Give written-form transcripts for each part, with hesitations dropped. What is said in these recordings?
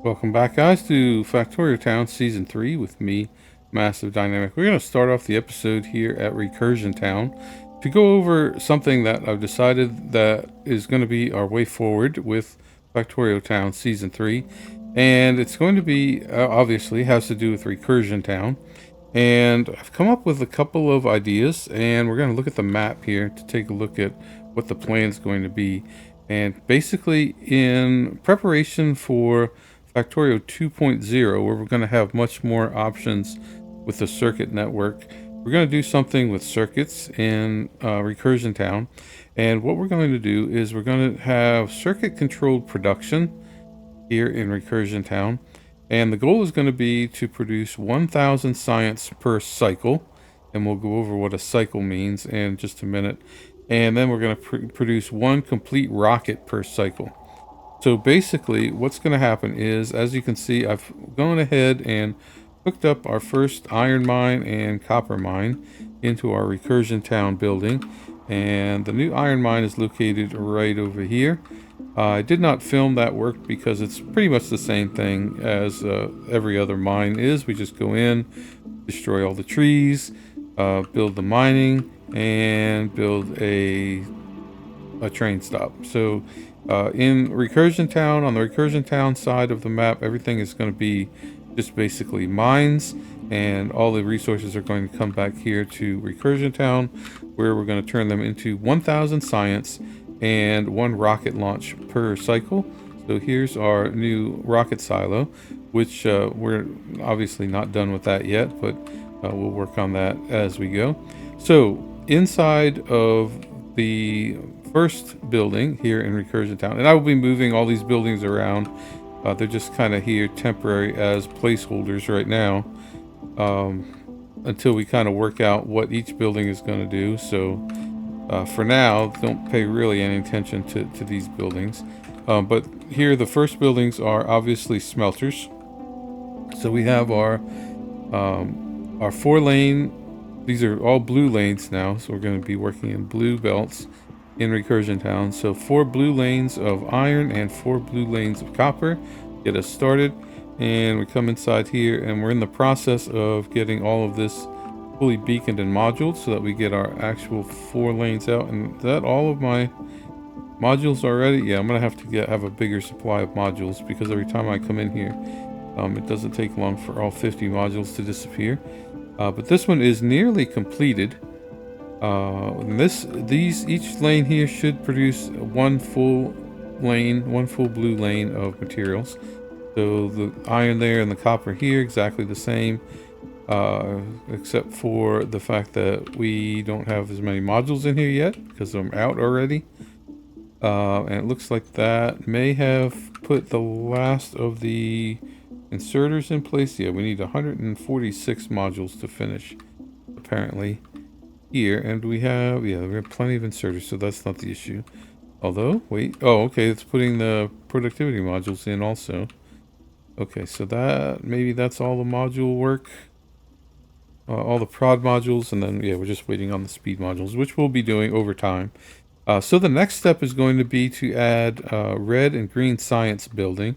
Welcome back, guys, to Factorio Towns Season 3 with me, Massive Dynamic. We're going to start off the episode here at Recursion Town to go over something that I've decided that is going to be our way forward with Factorio Town Season 3. And it's going to be, obviously, has to do with Recursion Town. And I've come up with a couple of ideas, and we're going to look at the map here to take a look at what the plan is going to be. And basically, in preparation for Factorio 2.0, where we're going to have much more options with the circuit network, we're going to do something with circuits in Recursion Town. And what we're going to do is we're going to have circuit controlled production here in Recursion Town. And the goal is going to be to produce 1,000 science per cycle. And we'll go over what a cycle means in just a minute. And then we're going to produce one complete rocket per cycle. So basically what's going to happen is, as you can see, I've gone ahead and hooked up our first iron mine and copper mine into our Recursion Town building. And the new iron mine is located right over here. I did not film that work because it's pretty much the same thing as every other mine is. We just go in, destroy all the trees, build the mining, and build a train stop. So in Recursion Town, on the Recursion Town side of the map, everything is going to be just basically mines, and all the resources are going to come back here to Recursion Town, where we're going to turn them into 1,000 science and one rocket launch per cycle. So here's our new rocket silo, which we're obviously not done with that yet, but we'll work on that as we go. So inside of the first building here in Recursion Town, and I will be moving all these buildings around. They're just kind of here temporary as placeholders right now, until we kind of work out what each building is going to do. So for now, don't pay really any attention to these buildings. But here, the first buildings are obviously smelters. So we have our 4-lane. These are all blue lanes now. So we're going to be working in blue belts in Recursion Town. So 4 blue lanes of iron and 4 blue lanes of copper get us started. And we come inside here, and we're in the process of getting all of this fully beaconed and modules so that we get our actual 4 lanes out. And is that all of my modules already? Yeah, I'm gonna have to have a bigger supply of modules, because every time I come in here, it doesn't take long for all 50 modules to disappear. But this one is nearly completed. Each lane here should produce one full blue lane of materials. So the iron there and the copper here, exactly the same. Except for the fact that we don't have as many modules in here yet because I'm out already. And it looks like that may have put the last of the inserters in place. Yeah, we need 146 modules to finish, apparently, here. And we have plenty of inserters, so that's not the issue. Although, wait, oh, okay, it's putting the productivity modules in also. Okay, so maybe that's all the module work. All the prod modules, and then we're just waiting on the speed modules, which we'll be doing over time. So the next step is going to be to add red and green science building,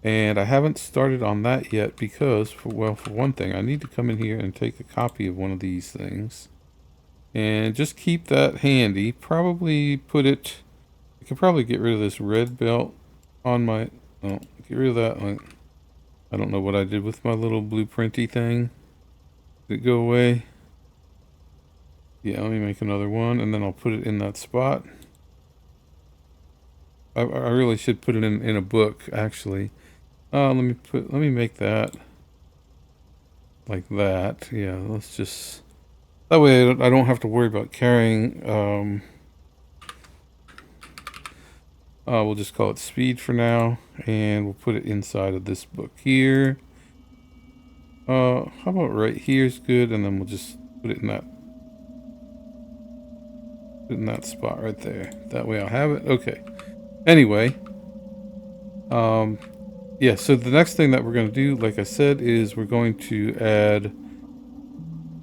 and I haven't started on that yet because, for one thing, I need to come in here and take a copy of one of these things, and just keep that handy. Probably I can probably get rid of this red belt on my. Oh, get rid of that. I don't know what I did with my little blueprinty thing. Did it go away? Yeah, let me make another one, and then I'll put it in that spot. I really should put it in a book, actually. Let me make that like that. Yeah, let's just, that way I don't have to worry about carrying. We'll just call it speed for now, and we'll put it inside of this book here. How about right here is good, and then we'll just put it in that spot right there. That way I'll have it. Okay. Anyway, yeah, so the next thing that we're going to do, like I said, is we're going to add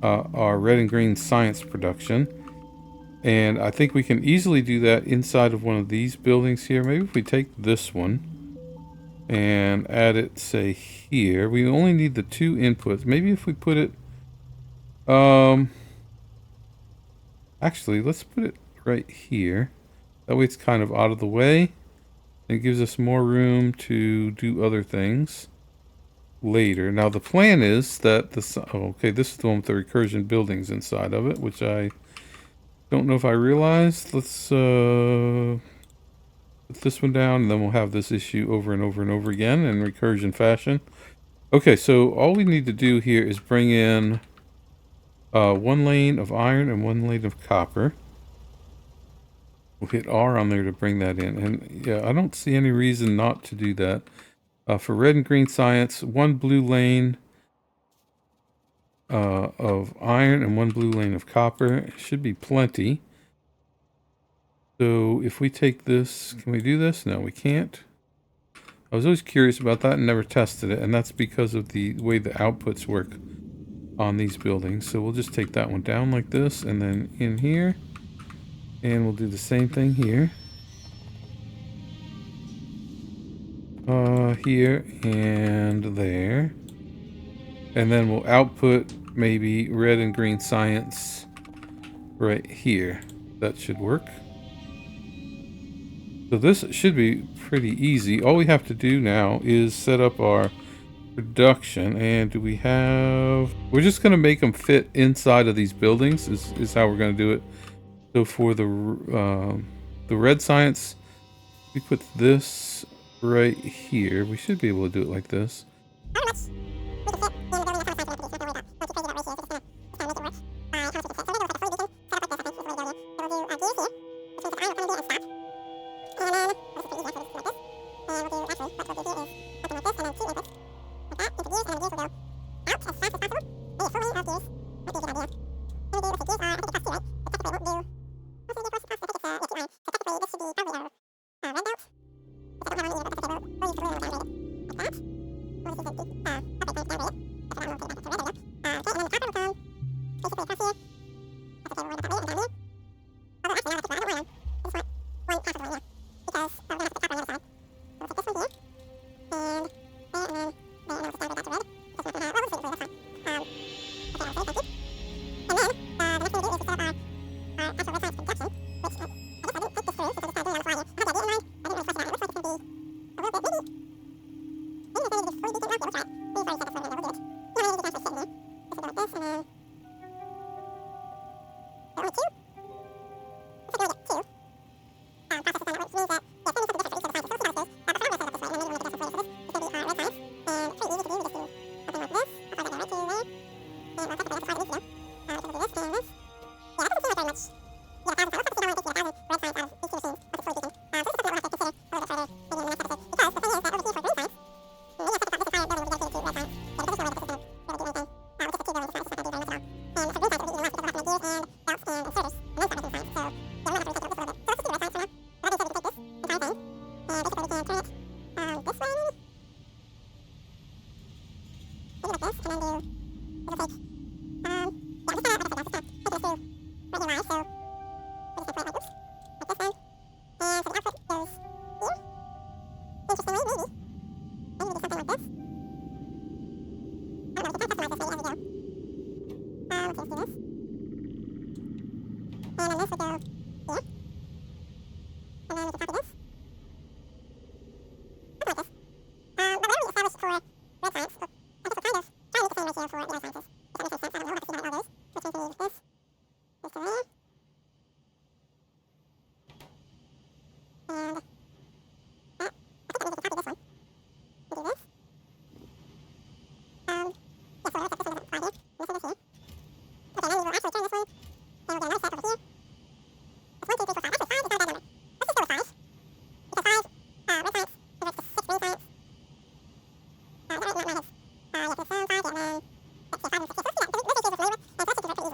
our red and green science production. And I think we can easily do that inside of one of these buildings here. Maybe if we take this one and add it, say, here. We only need the 2 inputs. Maybe if we put it, actually, let's put it right here. That way it's kind of out of the way. It gives us more room to do other things later. Now the plan is that this, oh, okay, this is the one with the recursion buildings inside of it, which I don't know if I realized. Let's put this one down, and then we'll have this issue over and over and over again in recursion fashion. Okay, so all we need to do here is bring in 1 lane of iron and 1 lane of copper. We'll hit R on there to bring that in. And yeah, I don't see any reason not to do that. For red and green science, 1 blue lane of iron and 1 blue lane of copper. It should be plenty. So if we take this, can we do this? No, we can't. I was always curious about that and never tested it. And that's because of the way the outputs work on these buildings. So we'll just take that one down like this, and then in here. And we'll do the same thing here. Here and there. And then we'll output maybe red and green science right here. That should work. So this should be pretty easy. All we have to do now is set up our production. And do we have... We're just going to make them fit inside of these buildings is how we're going to do it. So for the red science, we put this right here. We should be able to do it like this.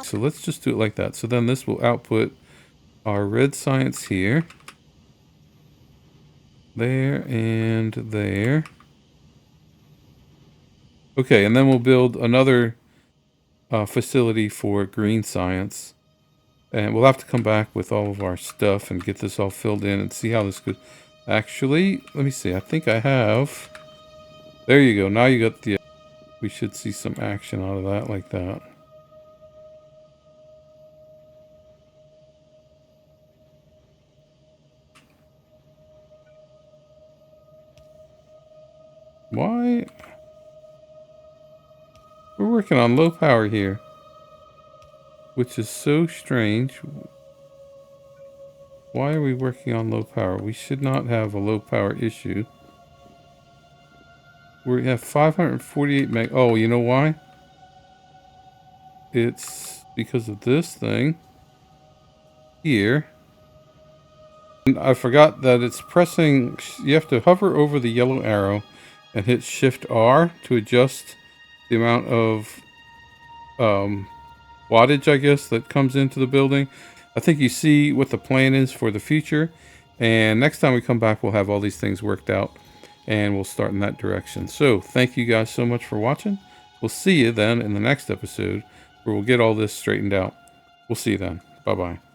So let's just do it like that. So then this will output our red science here, there, and there. Okay, and then we'll build another facility for green science. And we'll have to come back with all of our stuff and get this all filled in and see how this goes. Actually, let me see. I think I have There you go. Now you got the... We should see some action out of that like that. Why? We're working on low power here, which is so strange. Why are we working on low power? We should not have a low power issue. We have 548 meg. Oh, you know why? It's because of this thing here. And I forgot that it's pressing. You have to hover over the yellow arrow and hit Shift R to adjust the amount of wattage, I guess, that comes into the building. I think you see what the plan is for the future. And next time we come back, we'll have all these things worked out and we'll start in that direction. So thank you guys so much for watching. We'll see you then in the next episode where we'll get all this straightened out. We'll see you then. Bye-bye.